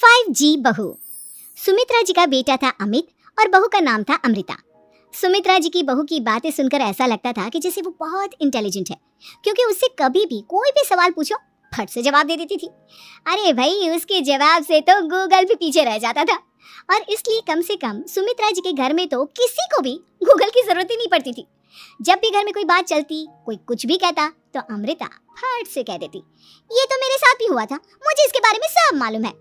5G बहू। सुमित्रा जी का बेटा था अमित और बहू का नाम था अमृता। सुमित्रा जी की बहू की बातें सुनकर ऐसा लगता था कि जैसे वो बहुत इंटेलिजेंट है, क्योंकि उससे कभी भी कोई भी सवाल पूछो फट से जवाब दे देती थी। अरे भाई, उसके जवाब से तो गूगल भी पीछे रह जाता था। और इसलिए कम से कम सुमित्रा जी के घर में तो किसी को भी गूगल की जरूरत ही नहीं पड़ती थी। जब भी घर में कोई बात चलती, कोई कुछ भी कहता, तो अमृता फट से कह देती, ये तो मेरे साथ भी हुआ था, मुझे इसके बारे में सब मालूम है।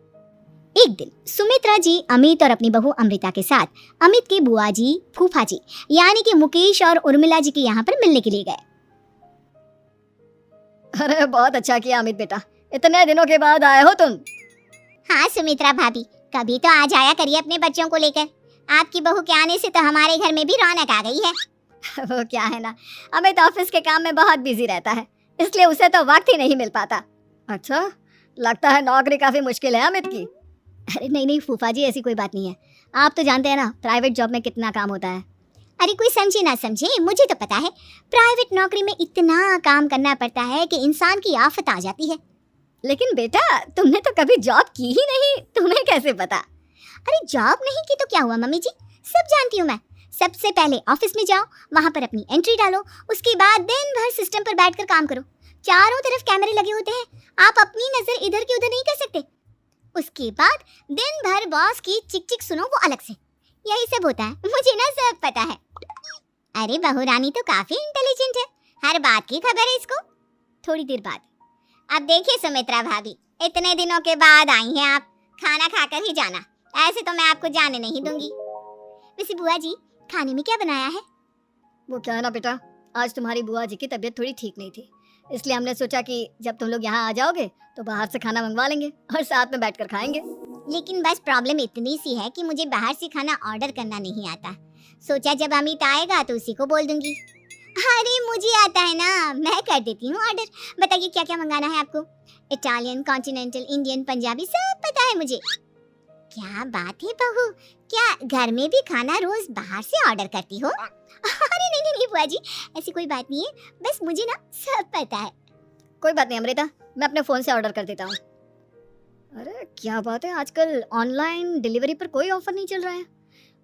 एक दिन सुमित्रा जी अमित और अपनी बहू अमृता के साथ अमित के बुआ जी, फूफा जी यानी कि मुकेश और उर्मिला जी के यहाँ पर मिलने के लिए गए। अरे बहुत अच्छा किया अमित बेटा, इतने दिनों के बाद आए हो तुम। हाँ सुमित्रा भाभी, कभी तो आ जाया करिए अपने बच्चों को लेकर। आपकी बहू के आने से तो हमारे घर में भी रौनक आ गई है। वो क्या है ना, अमित ऑफिस के काम में बहुत बिजी रहता है, इसलिए उसे तो वक्त ही नहीं मिल पाता। अच्छा, लगता है नौकरी काफी मुश्किल है अमित की। अरे नहीं नहीं फूफा जी, ऐसी कोई बात नहीं है। आप तो जानते हैं ना प्राइवेट जॉब में कितना काम होता है। अरे कोई समझे ना समझे, मुझे तो पता है प्राइवेट नौकरी में इतना काम करना पड़ता है कि इंसान की आफत आ जाती है। लेकिन बेटा, तुमने तो कभी जॉब की ही नहीं, तुम्हें कैसे पता? अरे जॉब नहीं की तो क्या हुआ मम्मी जी, सब जानती हूँ मैं। सबसे पहले ऑफिस में जाओ, वहां पर अपनी एंट्री डालो, उसके बाद दिन भर सिस्टम पर बैठकर काम करो। चारों तरफ कैमरे लगे होते हैं, आप अपनी नजर इधर की उधर नहीं कर सकते। उसके बाद दिन भर बॉस की चिक चिक सुनो, वो अलग से। यही सब होता है, मुझे ना सब पता है। अरे बहू रानी तो काफी इंटेलिजेंट है, हर बात की खबर है इसको। थोड़ी देर बाद, अब देखिए सुमित्रा भाभी, इतने दिनों के बाद आई हैं आप, खाना खाकर ही जाना, ऐसे तो मैं आपको जाने नहीं दूंगी। वैसे बुआ जी, खाने में क्या बनाया है? वो क्या है ना बेटा, आज तुम्हारी बुआ जी की तबीयत थोड़ी ठीक नहीं थी, इसलिए हमने सोचा कि जब तुम लोग यहाँ आ जाओगे तो बाहर से खाना मंगवा लेंगे और साथ में बैठकर खाएंगे। लेकिन बस प्रॉब्लम इतनी सी है कि मुझे बाहर से खाना ऑर्डर करना नहीं आता। सोचा जब अमित आएगा तो उसी को बोल दूंगी। अरे मुझे आता है ना, मैं कर देती हूँ ऑर्डर। बताइए क्या क्या मंगाना है आपको? इटालियन, कॉन्टिनेंटल, इंडियन, पंजाबी, सब पता है मुझे। क्या बात है बहू, क्या घर में भी खाना रोज बाहर से ऑर्डर करती हो? अरे नहीं नहीं नहीं बुआ जी, ऐसी कोई बात नहीं है, बस मुझे ना सब पता है। कोई बात नहीं अमृता, मैं अपने फोन से ऑर्डर कर देता हूँ। अरे क्या बात है, आजकल ऑनलाइन डिलीवरी पर कोई ऑफर नहीं चल रहा है,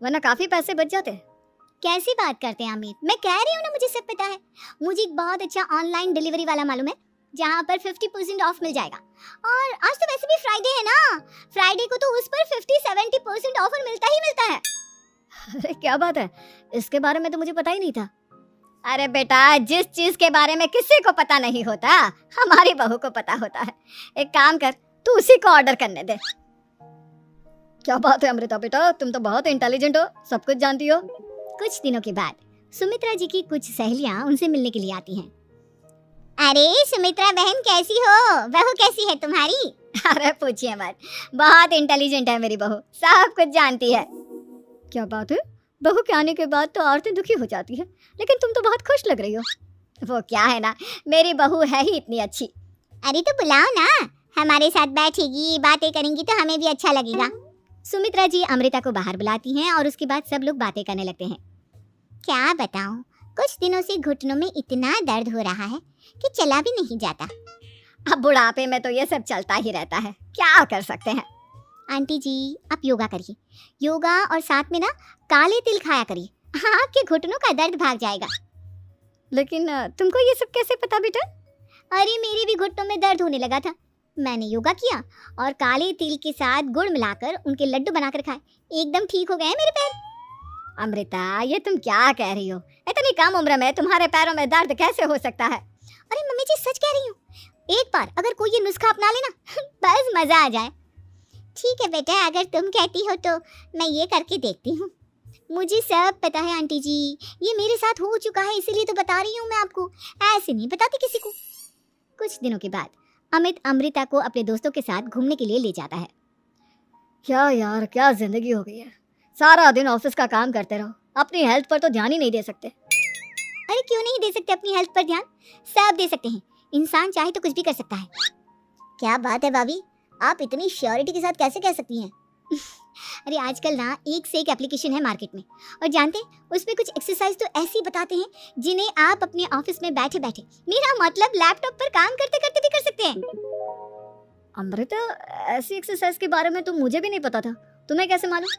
वरना काफी पैसे बच जाते हैं। कैसी बात करते हैं अमित, मैं कह रही हूँ ना मुझे सब पता है। मुझे एक बहुत अच्छा ऑनलाइन डिलीवरी वाला मालूम है, जहाँ पर 50% ऑफ मिल जाएगा। और आज तो वैसे भी फ्राइडे है ना, फ्राइडे को तो उस पर 50-70% ऑफर मिलता ही मिलता है। अरे क्या बात है, इसके बारे में तो मुझे पता ही नहीं था। अरे बेटा, जिस चीज के बारे में किसी को पता नहीं होता, हमारी बहू को पता होता है। एक काम कर, तू उसी को ऑर्डर करने दे। क्या बात है अमृता बेटा, तुम तो बहुत इंटेलिजेंट हो, सब कुछ जानती हो। कुछ दिनों के बाद सुमित्रा जी की कुछ सहेलियां उनसे मिलने के लिए आती हैं। अरे सुमित्रा बहन कैसी हो, बहू कैसी है तुम्हारी? अरे पूछिए मत, बहुत इंटेलिजेंट है मेरी बहू, सब कुछ जानती है। क्या बात है, बहू के आने के बाद तो औरतें दुखी हो जाती है, लेकिन तुम तो बहुत खुश लग रही हो। वो क्या है ना, मेरी बहू है ही इतनी अच्छी। अरे तो बुलाओ ना, हमारे साथ बैठेगी, बातें करेंगी तो हमें भी अच्छा लगेगा। सुमित्रा जी अमृता को बाहर बुलाती हैं और उसके बाद सब लोग बातें करने लगते हैं। क्या बताऊं, कुछ दिनों से घुटनों में इतना दर्द हो रहा है कि चला भी नहीं जाता। अब बुढ़ापे में तो ये सब चलता ही रहता है, क्या कर सकते हैं। आंटी जी आप योगा करिए, योगा और साथ में ना काले तिल खाया करिए, आपके घुटनों का दर्द भाग जाएगा। लेकिन तुमको ये सब कैसे पता बेटा? अरे मेरे भी घुटनों में दर्द होने लगा था, मैंने योगा किया और काले तिल के साथ गुड़ मिलाकर उनके लड्डू बनाकर खाए, एकदम ठीक हो गए हैं मेरे पैर। अमृता, ये तुम क्या कह रही हो? इतनी कम उम्र में तुम्हारे पैरों में दर्द कैसे हो सकता है? अरे मम्मी जी सच कह रही हूँ, एक बार अगर कोई ये नुस्खा अपना लेना बस मजा आ जाए। ठीक है बेटा, अगर तुम कहती हो तो मैं ये करके देखती हूँ। मुझे सब पता है आंटी जी, ये मेरे साथ हो चुका है, इसीलिए तो बता रही हूँ मैं आपको, ऐसे नहीं बताती किसी को। कुछ दिनों के बाद अमित अमृता को अपने दोस्तों के साथ घूमने के लिए ले जाता है। क्या यार, क्या जिंदगी हो गई है, सारा दिन ऑफिस का काम करते रहो, अपनी हेल्थ पर तो ध्यान ही नहीं दे सकते। अरे क्यों नहीं दे सकते अपनी हेल्थ पर ध्यान, सब दे सकते हैं, इंसान चाहे तो कुछ भी कर सकता है। क्या बात है भाभी, आप इतनी श्योरिटी के साथ कैसे कह सकती हैं? अरे आजकल ना एक से एक एप्लीकेशन है मार्केट में, और जानते हैं उसमें कुछ एक्सरसाइज तो ऐसी बताते हैं जिन्हें आप अपने ऑफिस में बैठे बैठे, मेरा मतलब लैपटॉप पर काम करते करते भी कर सकते हैं। अमृता, ऐसी एक्सरसाइज के बारे में तो मुझे भी नहीं पता था, तुम्हें कैसे मालूम?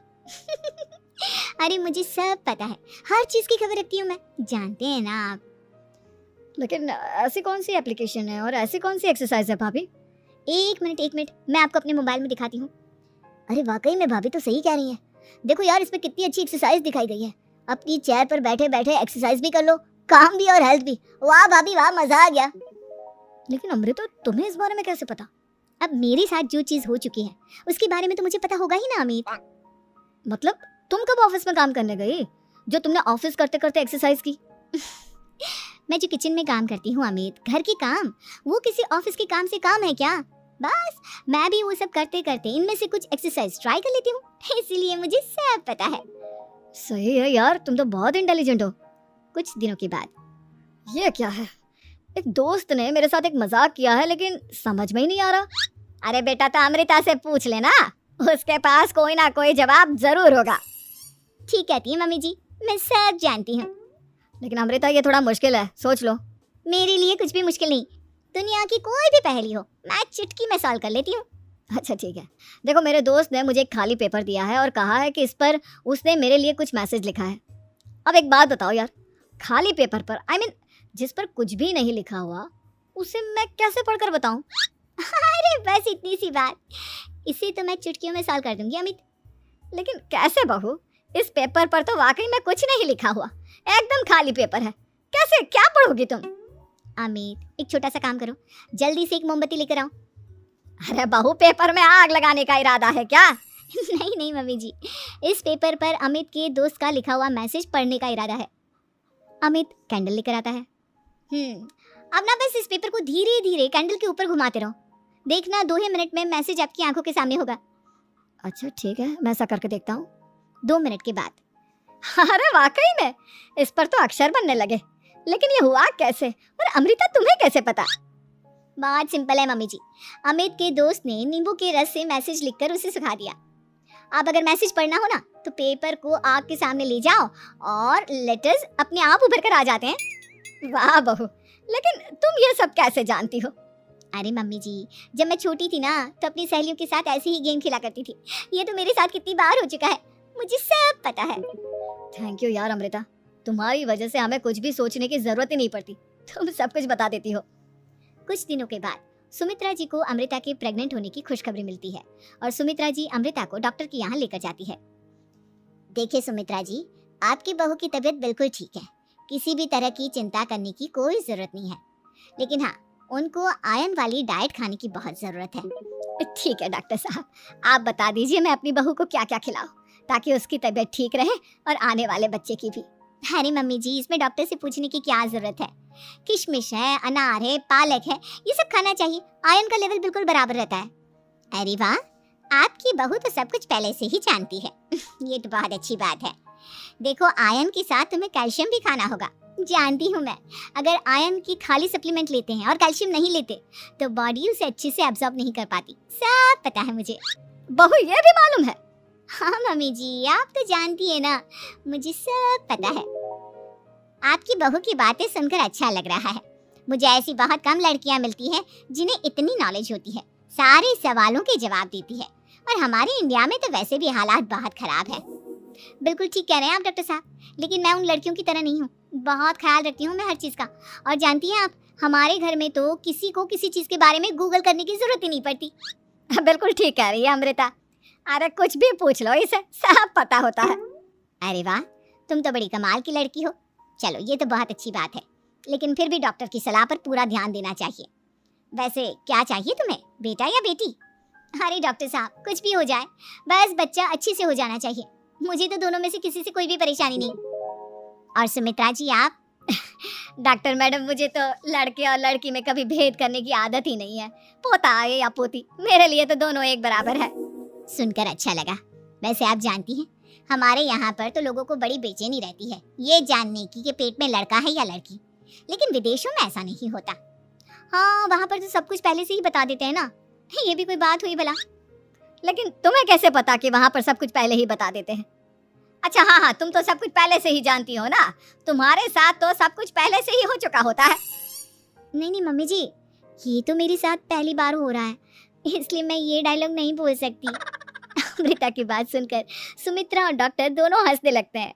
अरे मुझे सब पता है, हर चीज की खबर रखती हूँ मैं, जानते हैं ना आप। लेकिन ऐसी कौन सी एप्लीकेशन है और ऐसी कौन सी एक्सरसाइज है भाभी? एक मिनट, मैं आपको अपने मोबाइल में दिखाती हूँ। अरे वाकई में भाभी तो सही कह रही है। देखो यार, इस पे कितनी अच्छी एक्सरसाइज दिखाई गई है। अपनी चेयर पर बैठे बैठे एक्सरसाइज भी कर लो, काम भी और हेल्थ भी। वाह भाभी वाह, मजा आ गया। लेकिन अमृता, तुम्हें इस बारे में कैसे पता? अब मेरे साथ जो चीज हो चुकी है उसके बारे में तो मुझे पता होगा ही ना अमित। मतलब तुम कब ऑफिस में काम करने गई जो तुमने ऑफिस करते करते एक्सरसाइज की? मैं जो किचन में काम करती हूँ अमित, घर के काम, वो किसी ऑफिस के काम से काम है क्या? बस मैं भी वो सब करते करते इनमें से कुछ एक्सरसाइज ट्राई कर लेती हूँ, इसीलिए मुझे सब पता है। सही है यार, तुम तो बहुत इंटेलिजेंट हो। कुछ दिनों के बाद ये क्या है? एक दोस्त ने मेरे साथ एक मजाक किया है, लेकिन समझ में ही नहीं आ रहा। अरे बेटा, तो अमृता से पूछ लेना, उसके पास कोई ना कोई जवाब जरूर होगा। ठीक कहती है मम्मी जी, मैं सब जानती हूँ। लेकिन अमृता, ये थोड़ा मुश्किल है, सोच लो। मेरे लिए कुछ भी मुश्किल नहीं, दुनिया की कोई भी पहेली हो मैं चुटकी में सॉल्व कर लेती हूँ। अच्छा ठीक है, देखो मेरे दोस्त ने मुझे एक खाली पेपर दिया है और कहा है कि इस पर उसने मेरे लिए कुछ मैसेज लिखा है। अब एक बात बताओ यार, खाली पेपर पर, I mean, जिस पर कुछ भी नहीं लिखा हुआ, उसे मैं कैसे पढ़कर बताऊं? अरे बस इतनी सी बात, इसे तो मैं चुटकियों में सॉल्व कर दूंगी अमित। लेकिन कैसे बहू? इस पेपर पर तो वाकई में कुछ नहीं लिखा हुआ, एकदम खाली पेपर है, कैसे, क्या पढ़ोगी तुम? अमित, एक छोटा सा काम करो, जल्दी से एक मोमबत्ती लेकर आओ। अरे बहू, पेपर में आग लगाने का इरादा है क्या? नहीं मम्मी जी, इस पेपर पर अमित के दोस्त का लिखा हुआ मैसेज पढ़ने का इरादा है। अमित कैंडल लेकर आता है। अब ना बस इस पेपर को धीरे धीरे कैंडल के ऊपर घुमाते रहो, देखना 2 ही मिनट में मैसेज आपकी आंखों के सामने होगा। अच्छा ठीक है, मैं ऐसा करके देखता हूँ। 2 मिनट के बाद। अरे वाकई में इस पर तो अक्षर बनने लगे, लेकिन ये हुआ कैसे? और अमृता, तुम्हें कैसे पता? बहुत सिंपल है मम्मी जी, अमित के दोस्त ने नींबू के रस से मैसेज लिखकर उसे सुखा दिया। अब अगर मैसेज पढ़ना हो ना तो पेपर को आग के सामने ले जाओ और लेटर्स अपने आप उभर कर आ जाते हैं। वाह बहू, लेकिन तुम ये सब कैसे जानती हो? अरे मम्मी जी, जब मैं छोटी थी ना तो अपनी सहेलियों के साथ ऐसे ही गेम खेला करती थी। ये तो मेरे साथ कितनी बार हो चुका है, मुझे सब पता है। थैंक यू यार अमृता, तुम्हारी वजह से हमें कुछ भी सोचने की जरूरत ही नहीं पड़ती, तुम सब कुछ बता देती हो। कुछ दिनों के बाद सुमित्रा जी को अमृता के प्रेग्नेंट होने की खुशखबरी मिलती है और सुमित्रा जी अमृता को डॉक्टर के यहाँ लेकर जाती है। देखिए सुमित्रा जी, आपकी बहू की तबीयत बिल्कुल ठीक है, किसी भी तरह की चिंता करने की कोई जरूरत नहीं है, लेकिन हाँ, उनको आयरन वाली डाइट खाने की बहुत जरूरत है। ठीक है डॉक्टर साहब, आप बता दीजिए मैं अपनी बहू को क्या क्या खिलाऊं ताकि उसकी तबीयत ठीक रहे और आने वाले बच्चे की भी। अरे मम्मी जी, इसमें डॉक्टर से पूछने की क्या जरूरत है, किशमिश है, अनार है, पालक है, ये सब खाना चाहिए, आयरन का लेवल बिल्कुल बराबर रहता है। अरे वाह, आपकी बहू तो सब कुछ पहले से ही जानती है। ये तो बहुत अच्छी बात है। देखो, आयरन के साथ तुम्हें कैल्शियम भी खाना होगा। जानती हूँ मैं, अगर आयरन की खाली सप्लीमेंट लेते हैं और कैल्शियम नहीं लेते तो बॉडी उसे अच्छे से एब्जॉर्ब नहीं कर पाती, सब पता है मुझे। बहू, ये भी मालूम है? हाँ मम्मी जी, आप तो जानती है ना, मुझे सब पता है। आपकी बहू की बातें सुनकर अच्छा लग रहा है। मुझे ऐसी बहुत कम लड़कियां मिलती हैं जिन्हें इतनी नॉलेज होती है, सारे सवालों के जवाब देती है, और हमारे इंडिया में तो वैसे भी हालात बहुत खराब है। बिल्कुल ठीक कह रहे हैं आप डॉक्टर साहब, लेकिन मैं उन लड़कियों की तरह नहीं हूँ, बहुत ख्याल रखती हूँ मैं हर चीज़ का। और जानती हैं आप, हमारे घर में तो किसी को किसी चीज़ के बारे में गूगल करने की जरूरत ही नहीं पड़ती। बिल्कुल ठीक कह रही है अमृता, अरे कुछ भी पूछ लो, इसे सब पता होता है। अरे वाह, तुम तो बड़ी कमाल की लड़की हो। चलो, ये तो बहुत अच्छी बात है, लेकिन फिर भी डॉक्टर की सलाह पर पूरा ध्यान देना चाहिए। वैसे क्या चाहिए तुम्हें, बेटा या बेटी? अरे डॉक्टर साहब, कुछ भी हो जाए, बस बच्चा अच्छे से हो जाना चाहिए। मुझे तो दोनों में से किसी से कोई भी परेशानी नहीं। और सुमित्रा जी आप? डॉक्टर मैडम, मुझे तो लड़के और लड़की में कभी भेद करने की आदत ही नहीं है, पोता आए या पोती, मेरे लिए तो दोनों एक बराबर है। सुनकर अच्छा लगा। वैसे आप जानती हैं, हमारे यहाँ पर तो लोगों को बड़ी बेचैनी रहती है ये जानने की कि पेट में लड़का है या लड़की, लेकिन विदेशों में ऐसा नहीं होता। हाँ, वहाँ पर तो सब कुछ पहले से ही बता देते हैं ना। ये भी कोई बात हुई भला? लेकिन तुम्हें कैसे पता कि वहाँ पर सब कुछ पहले ही बता देते हैं? अच्छा हाँ, तुम तो सब कुछ पहले से ही जानती हो ना, तुम्हारे साथ तो सब कुछ पहले से ही हो चुका होता है। नहीं मम्मी जी, ये तो मेरे साथ पहली बार हो रहा है, इसलिए मैं ये डायलॉग नहीं बोल सकती। अमृता की बात सुनकर सुमित्रा और डॉक्टर दोनों हंसने लगते हैं।